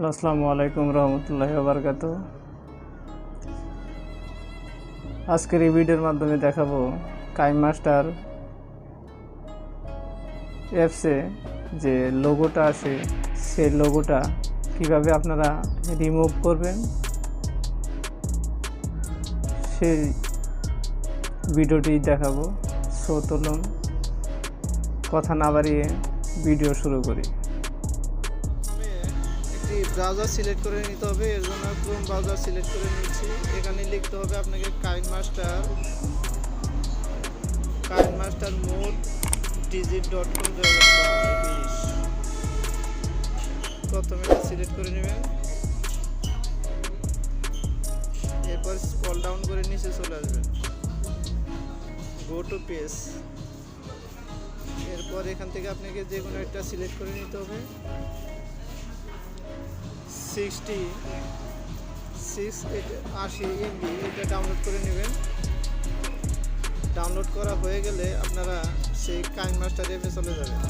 Hello, আসসালামু আলাইকুম রহমতুল্লাহি ওয়া বারাকাতুহু। আজকের এই ভিডিওর মাধ্যমে দেখাবো কাইনমাস্টার অ্যাপসে যে লোগোটা আসে সেই লোগোটা কিভাবে আপনারা রিমুভ করবেন সেই ভিডিওটি দেখাবো। সো চলুন কথা না বাড়িয়ে ভিডিও শুরু করি। ব্রাউজার সিলেক্ট করে নিতে হবে। এর জন্য ক্রোম ব্রাউজার সিলেক্ট করে নিচ্ছি। এখানে লিখতে হবে আপনাকে কাইনমাস্টার মোড digit.com 2020। প্রথমে এটা সিলেক্ট করে নেবেন, এরপর স্ক্রল ডাউন করে নিচে চলে আসবেন, গো টু পেজ। এরপর এখান থেকে আপনাকে যে কোনো একটা সিলেক্ট করে নিতে হবে। 80 MB এটা ডাউনলোড করে নেবেন। ডাউনলোড করা হয়ে গেলে আপনারা সেই কাইনমাস্টার অ্যাপে চলে যাবেন।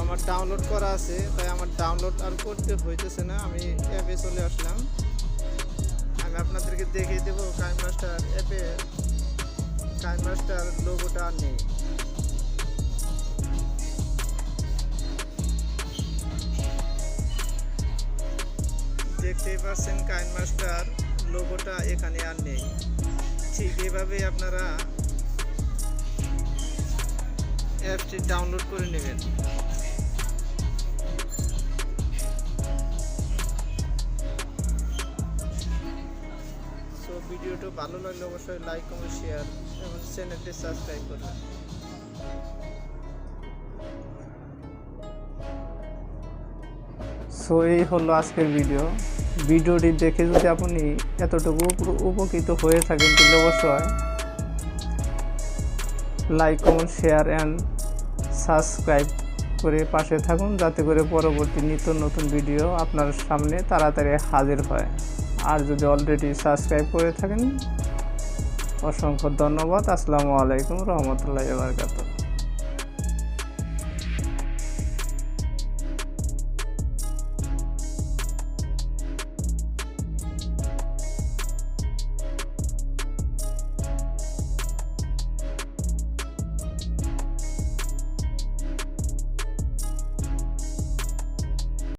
আমার ডাউনলোড করা আছে, তাই আমার ডাউনলোড আর করতে হইতেছে না। আমি অ্যাপে চলে আসলাম। আমি আপনাদেরকে দেখিয়ে দেবো কাইনমাস্টার অ্যাপে কাইনমাস্টার লোগোটা আর নেই। দেখতেই পাচ্ছেন কাইনমাস্টার লোগোটা এখানে আর নেই। ঠিক এইভাবে আপনারা অ্যাপটি ডাউনলোড করে নেবেন। ভিডিওটা ভালো লাগলে অবশ্যই লাইক, কমেন্ট, শেয়ার এবং চ্যানেলটি সাবস্ক্রাইব করবেন। সো এই হলো আজকের ভিডিওটি দেখে যদি আপনি এতটুকু উপকৃত হয়ে থাকেন তাহলে অবশ্যই like, comment, share and subscribe করে পাশে থাকুন, যাতে করে পরবর্তী নিত্য নতুন ভিডিও আপনার সামনে তাড়াতাড়ি হাজির হয়। আর যদি অলরেডি সাবস্ক্রাইব করে থাকেন অসংখ্য ধন্যবাদ। আসসালামু আলাইকুম রহমতুল্লাহি ওয়া বারাকাতুহু।